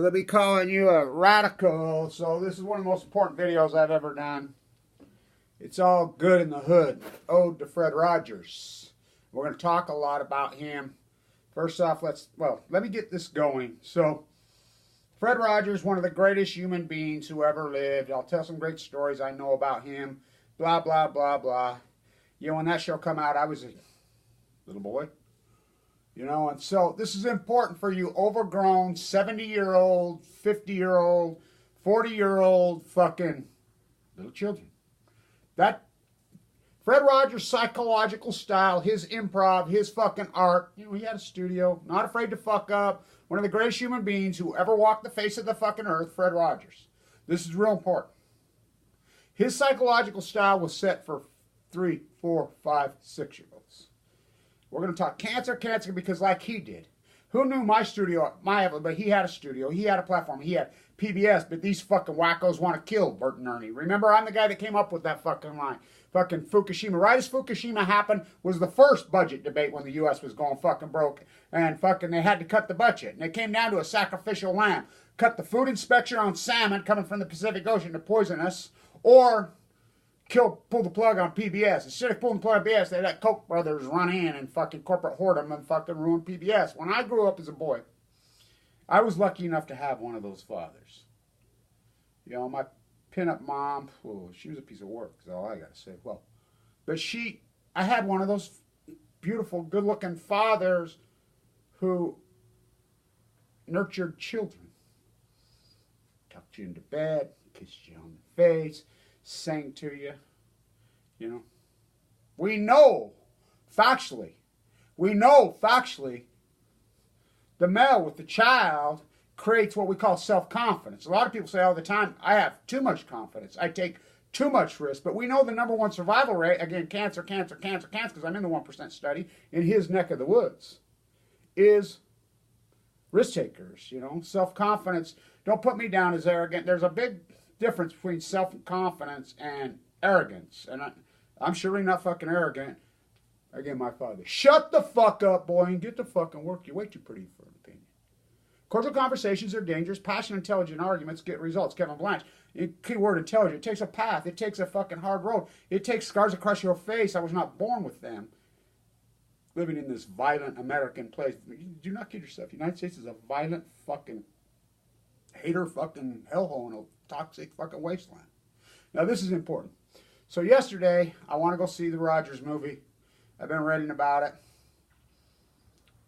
could be calling you a radical. So this is one of the most important videos I've ever done. It's all good in the hood. Ode to Fred Rogers. We're going to talk a lot about him. First off, let me get this going. So, Fred Rogers, one of the greatest human beings who ever lived. I'll tell some great stories I know about him. Blah, blah, blah, blah. You know, when that show come out, I was a little boy. You know, and so this is important for you overgrown 70-year-old, 50-year-old, 40-year-old fucking little children. That Fred Rogers' psychological style, his improv, his fucking art. You know, he had a studio, not afraid to fuck up. One of the greatest human beings who ever walked the face of the fucking earth, Fred Rogers. This is real important. His psychological style was set for 3, 4, 5, 6-year-olds. We're going to talk cancer because like he did. Who knew my studio, but he had a studio, he had a platform, he had PBS, but these fucking wackos want to kill Bert and Ernie. Remember, I'm the guy that came up with that fucking line. Fucking Fukushima. Right as Fukushima happened was the first budget debate when the U.S. was going fucking broke. And fucking they had to cut the budget. And it came down to a sacrificial lamb. Cut the food inspection on salmon coming from the Pacific Ocean to poison us. Or pull the plug on PBS. Instead of pulling the plug on PBS, they let Koch brothers run in and fucking corporate whoredom and fucking ruin PBS. When I grew up as a boy, I was lucky enough to have one of those fathers. You know, my pinup mom, oh, she was a piece of work, is all I got to say. Well, but I had one of those beautiful, good-looking fathers who nurtured children. Tucked you into bed, kissed you on the face, sang to you, you know. We know factually, the male with the child creates what we call self-confidence. A lot of people say all the time, I have too much confidence. I take too much risk. But we know the number one survival rate, again, cancer, because I'm in the 1% study, in his neck of the woods, is risk takers, you know, self-confidence. Don't put me down as arrogant. There's a big difference between self-confidence and arrogance. And I'm surely not fucking arrogant. Again, my father. Shut the fuck up, boy, and get to fucking work. You're way too pretty for an opinion. Cordial conversations are dangerous. Passionate, intelligent arguments get results. Kevin Blanch. Key word, intelligent. It takes a path. It takes a fucking hard road. It takes scars across your face. I was not born with them. Living in this violent American place. Do not kid yourself. The United States is a violent fucking hater fucking hellhole and a toxic fucking wasteland. Now this is important. So yesterday, I want to go see the Rogers movie. I've been reading about it.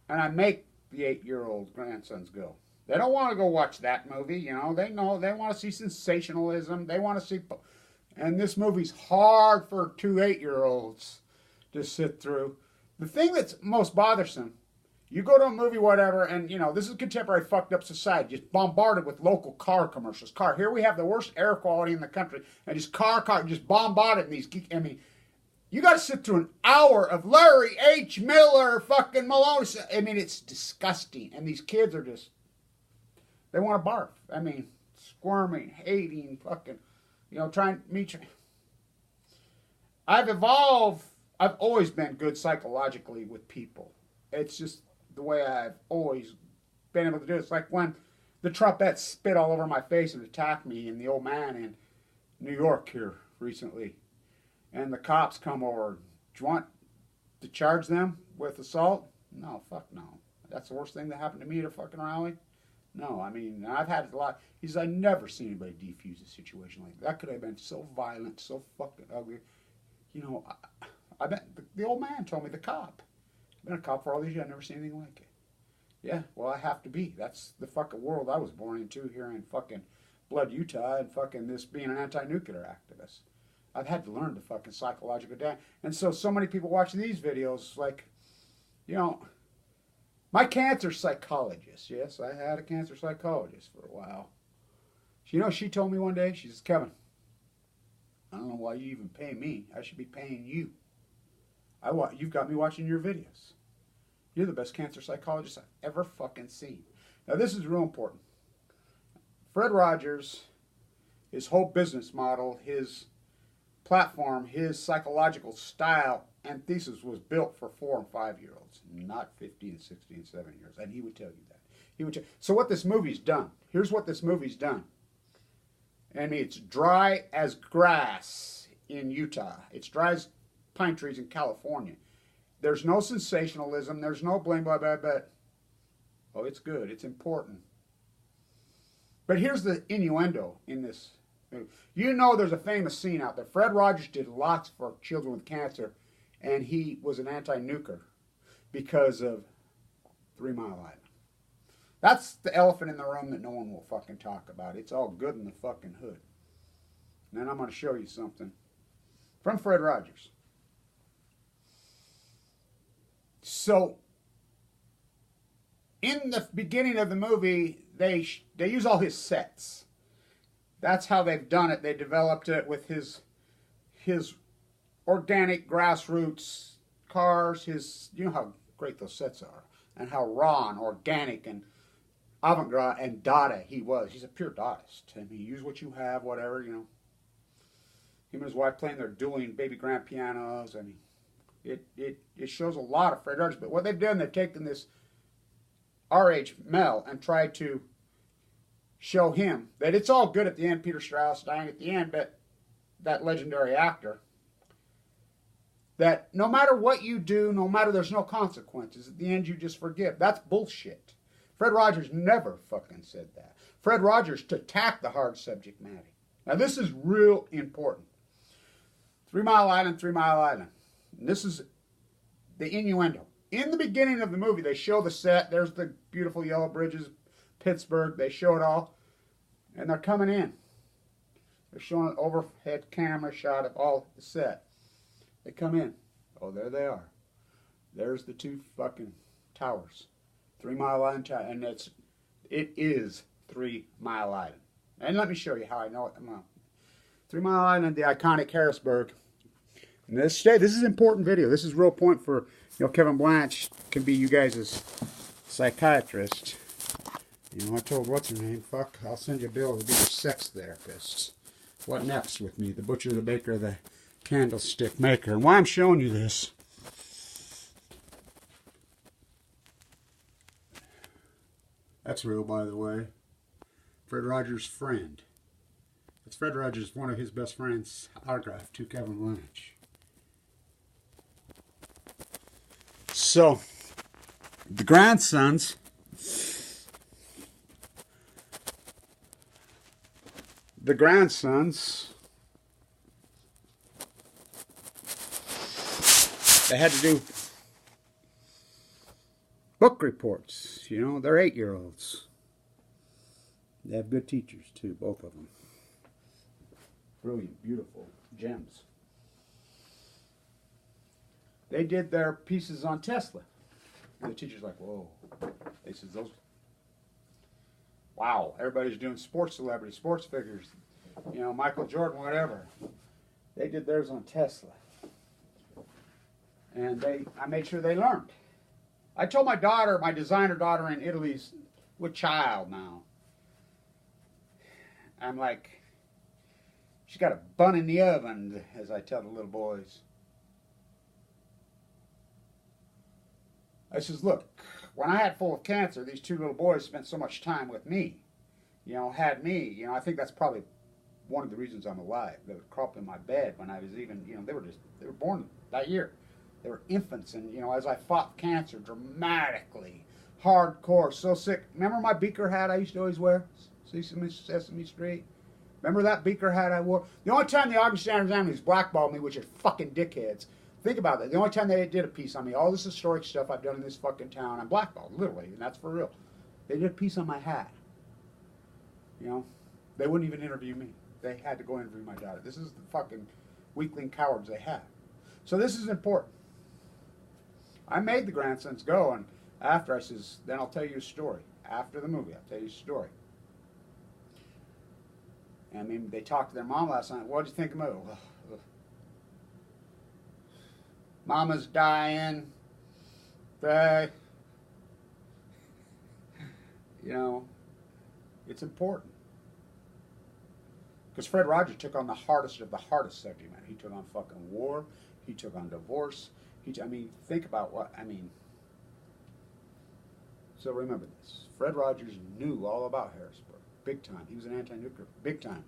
And I make the 8-year-old grandsons go. They don't want to go watch that movie, you know. They want to see sensationalism. They want to see... And this movie's hard for 2 8-year-olds to sit through. The thing that's most bothersome, you go to a movie, whatever, and, you know, this is contemporary fucked up society, just bombarded with local car commercials. Here we have the worst air quality in the country, and just just bombarded in these... I mean... You got to sit through an hour of Larry H. Miller, fucking Malone. I mean, it's disgusting. And these kids are just, they want to barf. I mean, squirming, hating, fucking, you know, trying to meet you. I've always been good psychologically with people. It's just the way I've always been able to do it. It's like when the Trumpettes spit all over my face and attacked me and the old man in New York here recently. And the cops come over. Do you want to charge them with assault? No, fuck no. That's the worst thing that happened to me at a fucking rally? No, I mean, I've had a lot. He says, I've never seen anybody defuse a situation like that. That could have been so violent, so fucking ugly. You know, I bet the old man told me, the cop. I've been a cop for all these years. I've never seen anything like it. Yeah, well, I have to be. That's the fucking world I was born into here in fucking Blood, Utah, and fucking this being an anti-nuclear activist. I've had to learn the fucking psychological data. And so many people watching these videos, like, you know, my cancer psychologist, yes, I had a cancer psychologist for a while. You know, she told me one day, she says, Kevin, I don't know why you even pay me. I should be paying you. You've got me watching your videos. You're the best cancer psychologist I've ever fucking seen. Now, this is real important. Fred Rogers, his whole business model, his platform, his psychological style and thesis was built for 4 and 5-year-olds, not 50 and 60 and 70 years. And he would tell you that. He would. So what this movie's done? Here's what this movie's done. And it's dry as grass in Utah. It's dry as pine trees in California. There's no sensationalism. There's no blame, blah, blah, blah. Oh, it's good. It's important. But here's the innuendo in this movie. You know there's a famous scene out there. Fred Rogers did lots for children with cancer, and he was an anti-nuker because of 3 Mile Island. That's the elephant in the room that no one will fucking talk about. It's all good in the fucking hood. And then I'm going to show you something from Fred Rogers. So, in the beginning of the movie, they use all his sets. That's how they've done it. They developed it with his organic grassroots cars. You know how great those sets are, and how raw and organic and avant-garde and Dada he was. He's a pure Dadaist. I mean, use what you have, whatever, you know. Him and his wife playing their dueling baby grand pianos. I mean, it shows a lot of Fred Rogers. But what they've done, they've taken this R.H. Mel and tried to show him that it's all good at the end. Peter Strauss dying at the end, but that legendary actor, that no matter what you do, no matter there's no consequences, at the end you just forgive. That's bullshit. Fred Rogers never fucking said that. Fred Rogers attacked the hard subject matter. Now this is real important. 3 Mile Island, 3 Mile Island. And this is the innuendo. In the beginning of the movie, they show the set. There's the beautiful yellow bridges, Pittsburgh. They show it all. And they're coming in. They're showing an overhead camera shot of all the set. They come in. Oh, there they are. There's the 2 fucking towers. 3 Mile Island Tower. And it is 3 Mile Island. And let me show you how I know it. 3 Mile Island, the iconic Harrisburg. And this is an important video. This is real point for, you know, Kevin Blanch can be you guys' psychiatrist. You know, I told what's her name, fuck, I'll send you a bill to be your sex therapist. What next with me? The butcher, the baker, the candlestick maker. And why I'm showing you this, that's real, by the way. Fred Rogers' friend. It's Fred Rogers, one of his best friends, autographed to Kevin Blanch. So, the grandsons, they had to do book reports. You know, they're 8-year-olds. They have good teachers, too, both of them. Brilliant, beautiful gems. They did their pieces on Tesla. And the teacher's like, whoa. They said, those, wow, everybody's doing sports celebrities, sports figures, you know, Michael Jordan, whatever. They did theirs on Tesla. And I made sure they learned. I told my daughter, my designer daughter in Italy's with child now. I'm like, she's got a bun in the oven, as I tell the little boys. I says, look, when I had full of cancer, these 2 little boys spent so much time with me. You know, had me. You know, I think that's probably one of the reasons I'm alive. They would crawl up in my bed when I was even, you know, they were born that year. They were infants, and, you know, as I fought cancer dramatically, hardcore, so sick. Remember my beaker hat I used to always wear? Sesame Street? Remember that beaker hat I wore? The only time the Augustine Families blackballed me, which are fucking dickheads. Think about that. The only time they did a piece on me, all this historic stuff I've done in this fucking town, I'm blackballed, literally, and that's for real. They did a piece on my hat. You know? They wouldn't even interview me. They had to go interview my daughter. This is the fucking weakling cowards they have. So this is important. I made the grandsons go, and after I says, then I'll tell you a story. After the movie, I'll tell you a story. And I mean, they talked to their mom last night. What did you think of the movie? Mama's dying. You know, it's important. Because Fred Rogers took on the hardest of the hardest subject matter. He took on fucking war. He took on divorce. I mean, think about what, I mean, So remember this. Fred Rogers knew all about Harrisburg. Big time. He was an anti-nuclear. Big time.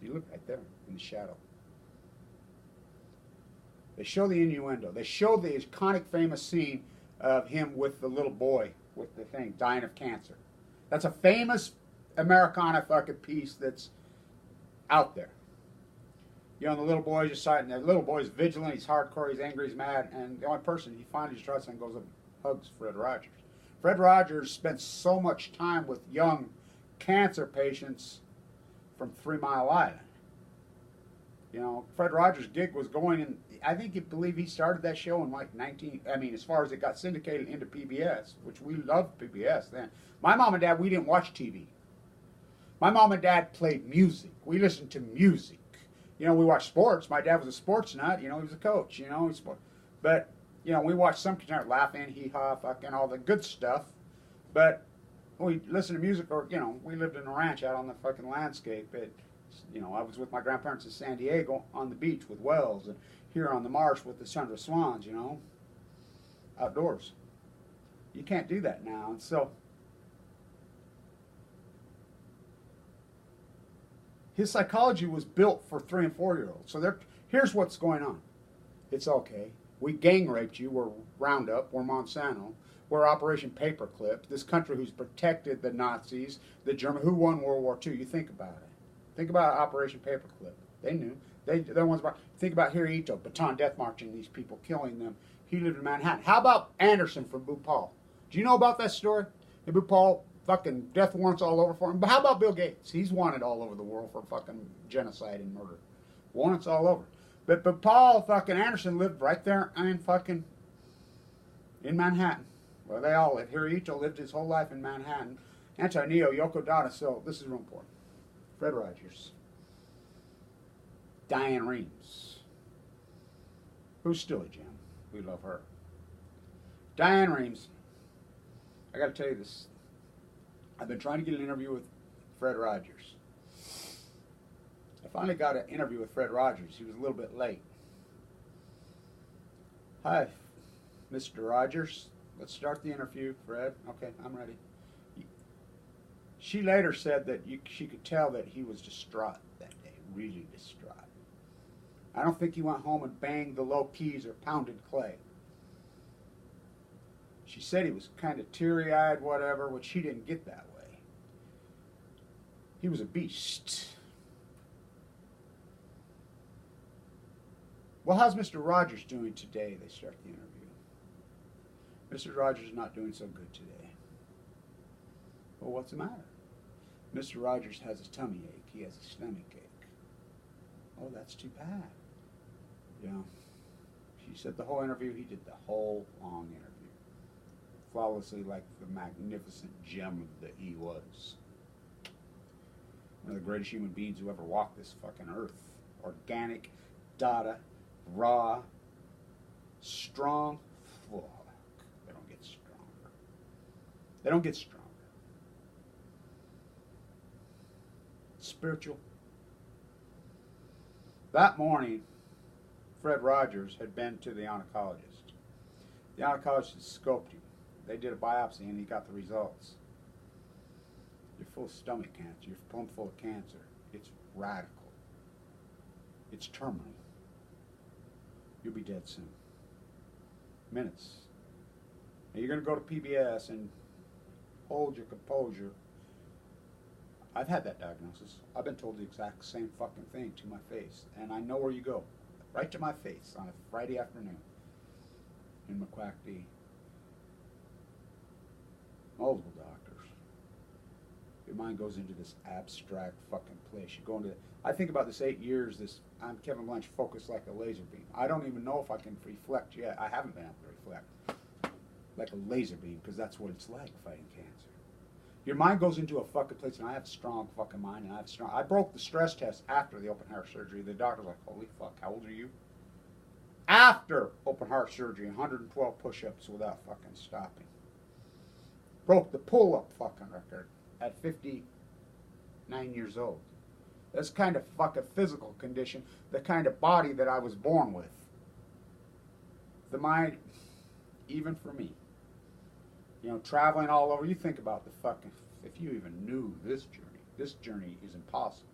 You look right there in the shadow. They show the innuendo. They show the iconic famous scene of him with the little boy with the thing, dying of cancer. That's a famous Americana fucking piece that's out there. You know, the little boy's just sitting there. The little boy's vigilant, he's hardcore, he's angry, he's mad, and the only person he finally trusts and goes up and hugs Fred Rogers. Fred Rogers spent so much time with young cancer patients from 3 Mile Island. You know, Fred Rogers' gig was going in, I think you believe he started that show in like as far as it got syndicated into PBS, which we loved PBS then. My mom and dad, we didn't watch TV. My mom and dad played music. We listened to music. You know, we watched sports. My dad was a sports nut. You know, he was a coach. You know, but you know, we watched some kind of laughing, hee-haw, fucking all the good stuff. But we listened to music, or, you know, we lived in a ranch out on the fucking landscape. You know, I was with my grandparents in San Diego on the beach with Wells, and here on the marsh with the Sandra Swans, you know, outdoors. You can't do that now. And so his psychology was built for 3- and 4-year-olds. So here's what's going on. It's okay. We gang raped you. We're Roundup. We're Monsanto. We're Operation Paperclip. This country who's protected the Nazis, the Germans, who won World War II. You think about it. Think about Operation Paperclip. They knew. They're the ones about. Think about Hirohito, baton death marching these people, killing them. He lived in Manhattan. How about Anderson from Bhopal? Do you know about that story? In Bhopal, fucking death warrants all over for him. But how about Bill Gates? He's wanted all over the world for fucking genocide and murder. Warrants all over. But Bhopal, fucking Anderson lived right there in Manhattan. Well, they all lived. Hirohito lived his whole life in Manhattan. Antonio, Yoko Dada. So this is real important. Fred Rogers. Diane Reeves. Who's still a gem. We love her. Diane Reeves. I got to tell you this. I've been trying to get an interview with Fred Rogers. I finally got an interview with Fred Rogers. He was a little bit late. Hi, Mr. Rogers. Let's start the interview, Fred. Okay, I'm ready. She later said that she could tell that he was distraught that day, really distraught. I don't think he went home and banged the low keys or pounded clay. She said he was kind of teary-eyed, whatever, which he didn't get that way. He was a beast. Well, how's Mr. Rogers doing today? They start the interview. Mr. Rogers is not doing so good today. Well, what's the matter? Mr. Rogers has a tummy ache. He has a stomach ache. Oh, that's too bad. You know, she said the whole interview, he did the whole long interview. Flawlessly, like the magnificent gem that he was. One of the greatest human beings who ever walked this fucking earth. Organic, data, raw, strong. Fuck. They don't get stronger. They don't get stronger. Spiritual. That morning, Fred Rogers had been to the oncologist. The oncologist scoped him. They did a biopsy and he got the results. You're full of stomach cancer. You're plumb full of cancer. It's radical. It's terminal. You'll be dead soon. Minutes. Now you're going to go to PBS and hold your composure. I've had that diagnosis. I've been told the exact same fucking thing to my face. And I know where you go. Right to my face on a Friday afternoon in McQuackD. Multiple doctors. Your mind goes into this abstract fucking place. You go into, I think about this 8 years, I'm Kevin Blanch, focused like a laser beam. I don't even know if I can reflect yet. I haven't been able to reflect like a laser beam, because that's what it's like fighting cancer. Your mind goes into a fucking place, and I have a strong fucking mind, and I broke the stress test after the open heart surgery. The doctor's like, holy fuck, how old are you? After open heart surgery, 112 push-ups without fucking stopping. Broke the pull-up fucking record at 59 years old. That's kind of fucking physical condition, the kind of body that I was born with. The mind, even for me, You know, traveling all over. You think about the fucking, if you even knew this journey is impossible.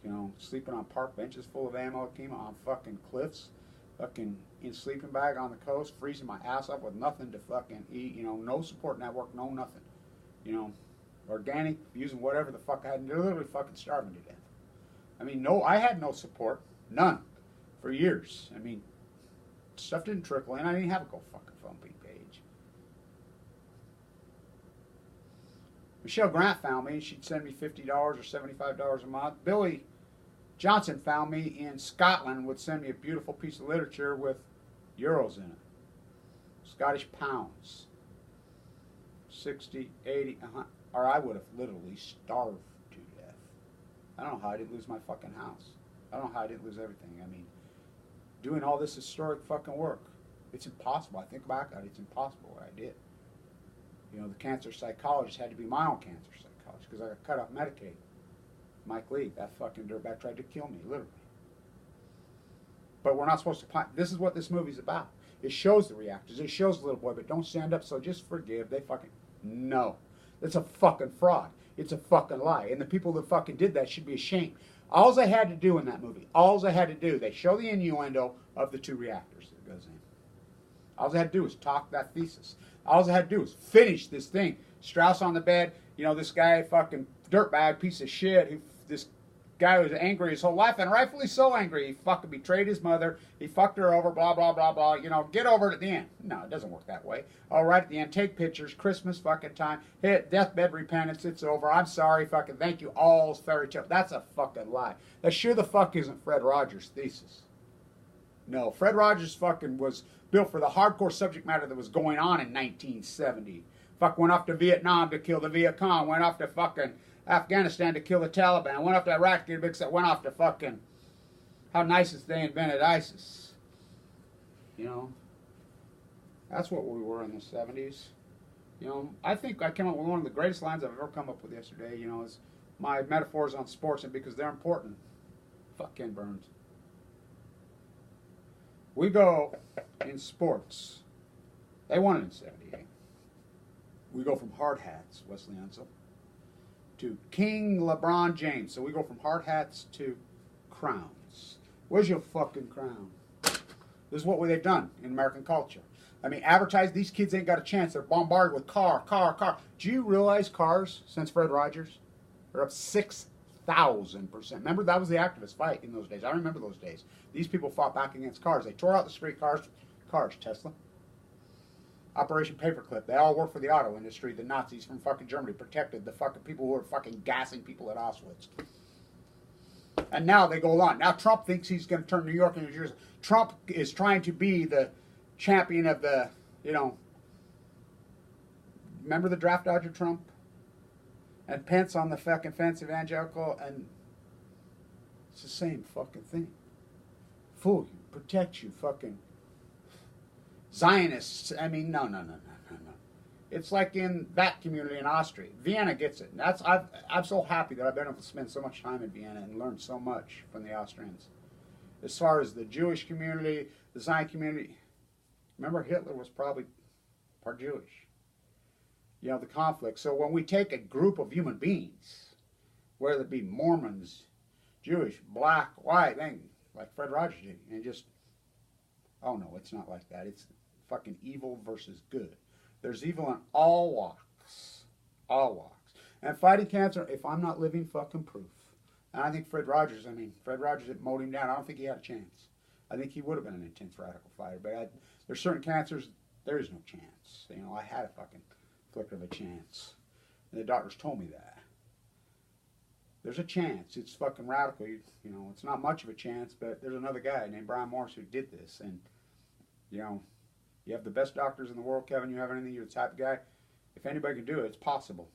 You know, sleeping on park benches full of ammo, on fucking cliffs, fucking in sleeping bag on the coast, freezing my ass up with nothing to fucking eat. You know, no support network, no nothing. You know, organic, using whatever the fuck I had, literally fucking starving to death. I mean, no, I had no support, none, for years. I mean, stuff didn't trickle in. I didn't have a go fucking phone page. Michelle Grant found me. She'd send me $50 or $75 a month. Billy Johnson found me in Scotland, would send me a beautiful piece of literature with euros in it. Scottish pounds. 60, 80, or I would have literally starved to death. I don't know how I didn't lose my fucking house. I don't know how I didn't lose everything. I mean, doing all this historic fucking work, it's impossible. I think back on it, it's impossible what I did. You know, the cancer psychologist had to be my own cancer psychologist because I got cut off Medicaid. Mike Lee, that fucking dirtbag, tried to kill me, literally. But we're not supposed to. This is what this movie's about. It shows the reactors. It shows the little boy, but don't stand up, so just forgive. They fucking. No. It's a fucking fraud. It's a fucking lie. And the people that fucking did that should be ashamed. All they had to do in that movie, they show the innuendo of the 2 reactors that goes in. All they had to do was talk that thesis. All they had to do was finish this thing. Strauss on the bed, you know, this guy, fucking dirtbag, piece of shit, this guy was angry his whole life, and rightfully so angry. He fucking betrayed his mother. He fucked her over, blah, blah, blah, blah. You know, get over it at the end. No, it doesn't work that way. All right, at the end, take pictures, Christmas fucking time, hit deathbed repentance, it's over. I'm sorry, fucking thank you, all's fairy tale. That's a fucking lie. That sure the fuck isn't Fred Rogers' thesis. No, Fred Rogers fucking was built for the hardcore subject matter that was going on in 1970. Fuck, went off to Vietnam to kill the Viet Cong, went off to fucking Afghanistan to kill the Taliban, went off to Iraq to get big set, went off to fucking how nice is they invented ISIS. You know, that's what we were in the 70s. You know, I think I came up with one of the greatest lines I've ever come up with yesterday, you know, is my metaphors on sports, and because they're important. Fuck Ken Burns. We go in sports. They won it in 78. We go from hard hats, Wesley Unseld, to King LeBron James. So we go from hard hats to crowns. Where's your fucking crown? This is what they've done in American culture. I mean, advertise, these kids ain't got a chance. They're bombarded with car. Do you realize cars, since Fred Rogers, are up 6,000%? Remember, that was the activist fight in those days. I remember those days. These people fought back against cars. They tore out the street cars, Tesla. Operation Paperclip. They all worked for the auto industry. The Nazis from fucking Germany protected the fucking people who were fucking gassing people at Auschwitz. And now they go on. Now Trump thinks he's going to turn New York into New Jersey. Trump is trying to be the champion of the, you know, remember the draft dodger Trump? And Pence on the fucking fence, evangelical, and it's the same fucking thing. Fool you, protect you, fucking Zionists. I mean, no. It's like in that community in Austria. Vienna gets it. I'm so happy that I've been able to spend so much time in Vienna and learn so much from the Austrians. As far as the Jewish community, the Zion community, remember Hitler was probably part Jewish. You know, the conflict. So when we take a group of human beings, whether it be Mormons, Jewish, black, white, like Fred Rogers did, and just, oh no, it's not like that. It's fucking evil versus good. There's evil in all walks. All walks. And fighting cancer, if I'm not living fucking proof. And I think Fred Rogers had mowed him down. I don't think he had a chance. I think he would have been an intense radical fighter. But there's certain cancers, there is no chance. You know, I had a fucking flicker of a chance. And the doctors told me that. There's a chance. It's fucking radical. You know, it's not much of a chance, but there's another guy named Brian Morris who did this. And, you know, you have the best doctors in the world, Kevin. You have anything, you're the type of guy. If anybody can do it, it's possible.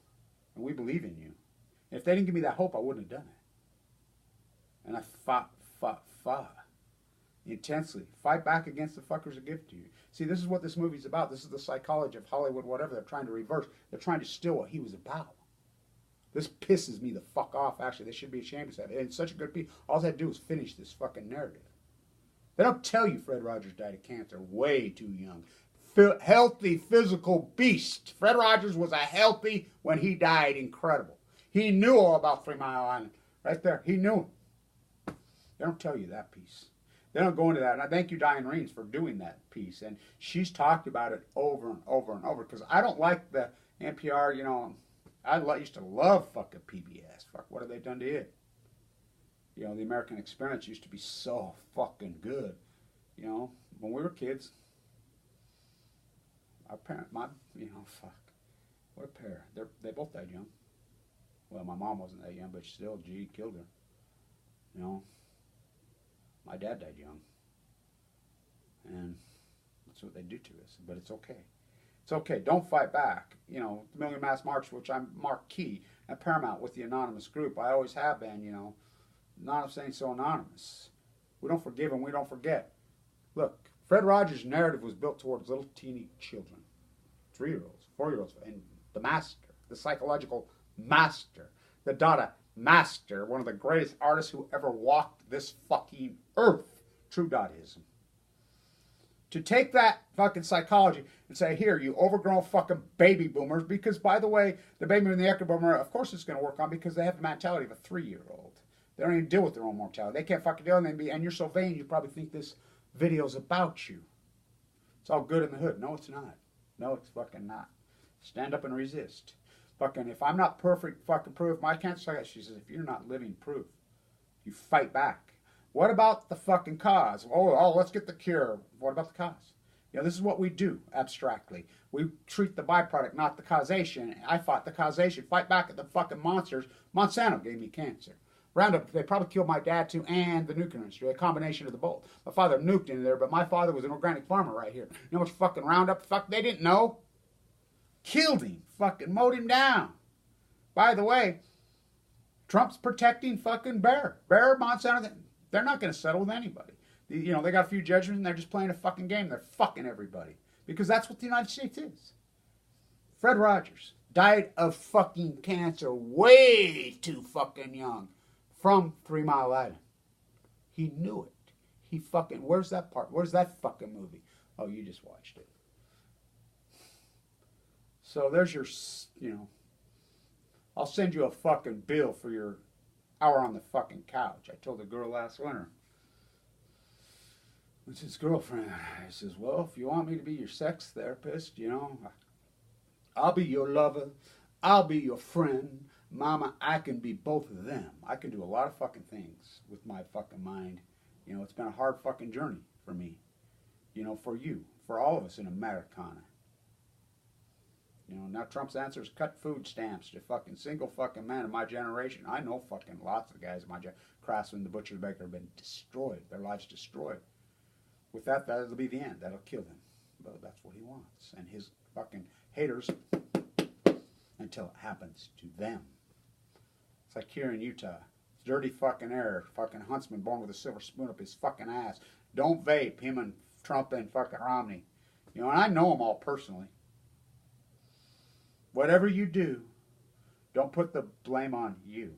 And we believe in you. And if they didn't give me that hope, I wouldn't have done it. And I fought intensely. Fight back against the fuckers that give it to you. See, this is what this movie's about. This is the psychology of Hollywood, whatever they're trying to reverse. They're trying to steal what he was about. This pisses me the fuck off, actually. They should be ashamed of that. And it's such a good piece. All they had to do was finish this fucking narrative. They don't tell you Fred Rogers died of cancer way too young. healthy physical beast. Fred Rogers was a healthy when he died. Incredible. He knew all about 3 Mile Island. Right there. He knew it. They don't tell you that piece. They don't go into that. And I thank you, Diane Reams, for doing that piece. And she's talked about it over and over and over. Because I don't like the NPR, you know. I used to love fucking PBS. Fuck, what have they done to it? You know, the American experience used to be so fucking good. You know, when we were kids, our parent, fuck. What a pair. They both died young. Well, my mom wasn't that young, but still, G killed her. You know, my dad died young. And that's what they do to us. But it's okay. It's okay. Don't fight back. You know, the Million Mass March, which I'm marquee and paramount with the anonymous group. I always have been, you know. Anonymous ain't so anonymous. We don't forgive and we don't forget. Look, Fred Rogers' narrative was built towards little teeny children. 3-year-olds, 4-year-olds, and the master, the psychological master, the Dada master, one of the greatest artists who ever walked this fucking earth, true Dadaism. To take that fucking psychology and say, here, you overgrown fucking baby boomers, because, by the way, the baby boomer and the echo boomer, of course it's going to work on because they have the mentality of a 3-year-old. They don't even deal with their own mortality. They can't fucking deal with it, and you're so vain, you probably think this video's about you. It's all good in the hood. No, it's not. No, it's fucking not. Stand up and resist. Fucking, if I'm not perfect fucking proof, my cancer psychiatrist, she says, if you're not living proof, you fight back. What about the fucking cause? Oh, let's get the cure. What about the cause? You know, this is what we do abstractly. We treat the byproduct, not the causation. I fought the causation. Fight back at the fucking monsters. Monsanto gave me cancer. Roundup, they probably killed my dad too, and the nuclear industry, a combination of the both. My father nuked in there, but my father was an organic farmer right here. You know how much fucking Roundup? Fuck, they didn't know. Killed him. Fucking mowed him down. By the way, Trump's protecting fucking Bayer. Bayer, Monsanto, they're not going to settle with anybody. You know, they got a few judgments and they're just playing a fucking game. They're fucking everybody. Because that's what the United States is. Fred Rogers died of fucking cancer way too fucking young from 3 Mile Island. He knew it. He fucking, where's that part? Where's that fucking movie? Oh, you just watched it. So there's your, you know, I'll send you a fucking bill for your hour on the fucking couch. I told the girl last winter. It's his girlfriend. I says, well, if you want me to be your sex therapist, you know, I'll be your lover. I'll be your friend. Mama, I can be both of them. I can do a lot of fucking things with my fucking mind. You know, it's been a hard fucking journey for me. You know, for you. For all of us in Americana. You know, now Trump's answer is cut food stamps to fucking single fucking man of my generation. I know fucking lots of guys in my generation. Craftsman, the butcher, the baker have been destroyed. Their lives destroyed. With that, that'll be the end. That'll kill him. But that's what he wants. And his fucking haters until it happens to them. It's like here in Utah. Dirty fucking air. Fucking huntsman born with a silver spoon up his fucking ass. Don't vape. Him and Trump and fucking Romney. You know, and I know them all personally. Whatever you do, don't put the blame on you.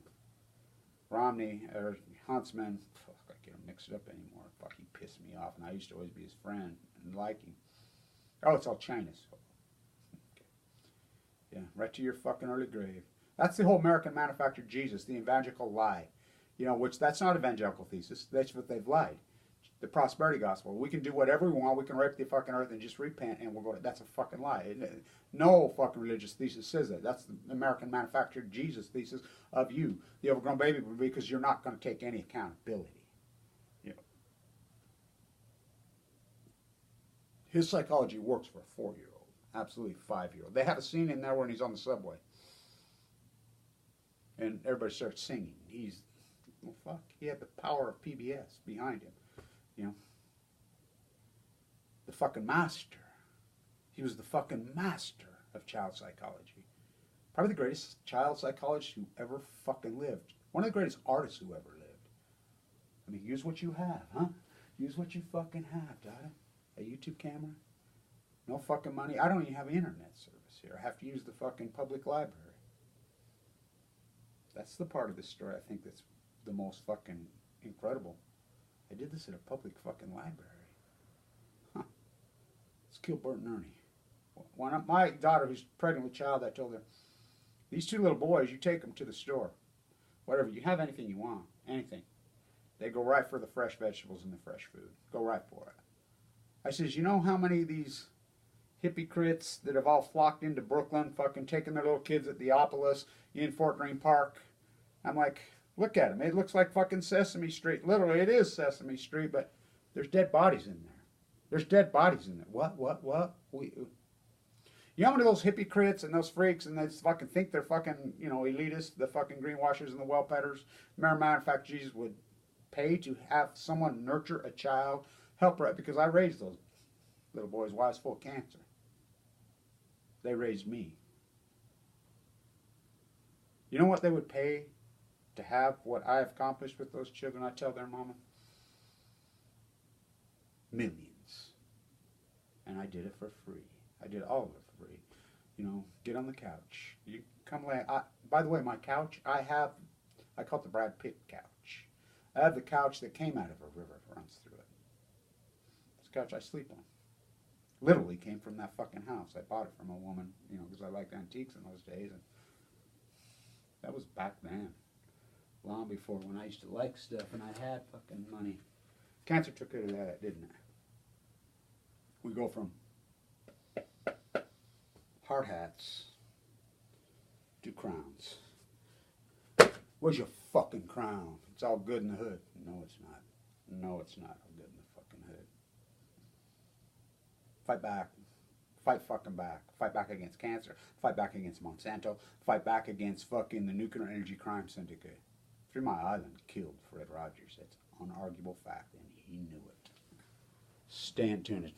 Romney or Huntsman, fuck, I can't mix it up anymore. Fuck, he pissed me off, and I used to always be his friend and like him. Oh, it's all China's. Okay. Yeah, right to your fucking early grave. That's the whole American manufactured Jesus, the evangelical lie. You know, which that's not evangelical thesis. That's what they've lied. The prosperity gospel. We can do whatever we want. We can rape the fucking earth and just repent and we'll go to, that's a fucking lie. No fucking religious thesis says that. That's the American manufactured Jesus thesis of you, the overgrown baby, because you're not going to take any accountability. You know. His psychology works for a 4-year-old. Absolutely 5-year-old. They have a scene in there when he's on the subway. And everybody starts singing. He's, well, fuck. He had the power of PBS behind him. You know, the fucking master. He was the fucking master of child psychology. Probably the greatest child psychologist who ever fucking lived. One of the greatest artists who ever lived. I mean, use what you have, huh? Use what you fucking have, Dada. A YouTube camera? No fucking money. I don't even have internet service here. I have to use the fucking public library. That's the part of this story I think that's the most fucking incredible. I did this at a public fucking library. Huh. It's kill Bert and Ernie. My daughter, who's pregnant with a child, I told her, these two little boys, you take them to the store. Whatever, you have anything you want, anything. They go right for the fresh vegetables and the fresh food. Go right for it. I says, you know how many of these hypocrites that have all flocked into Brooklyn, fucking taking their little kids at the Theopolis in Fort Greene Park? I'm like, look at them. It looks like fucking Sesame Street. Literally, it is Sesame Street, but there's dead bodies in there. There's dead bodies in there. What? You know how many of those hypocrites and those freaks and they fucking think they're fucking, you know, elitists, the fucking greenwashers and the well pedders? Matter of fact, Jesus would pay to have someone nurture a child, help her, because I raised those little boys while I was full of cancer. They raised me. You know what they would pay to have what I have accomplished with those children? I tell their mama, millions. And I did it for free. I did all of it for free. You know, get on the couch. You come lay. By the way, my couch, I call it the Brad Pitt couch. I have the couch that came out of a river that runs through it. This couch I sleep on. Literally came from that fucking house. I bought it from a woman, you know, because I liked antiques in those days. And that was back then. Long before when I used to like stuff and I had fucking money. Cancer took care of that, didn't it? We go from hard hats to crowns. Where's your fucking crown? It's all good in the hood. No, it's not. No, it's not all good in the fucking hood. Fight back. Fight fucking back. Fight back against cancer. Fight back against Monsanto. Fight back against fucking the nuclear energy crime syndicate. 3 Mile Island killed Fred Rogers. That's an unarguable fact, and he knew it. Stay tuned.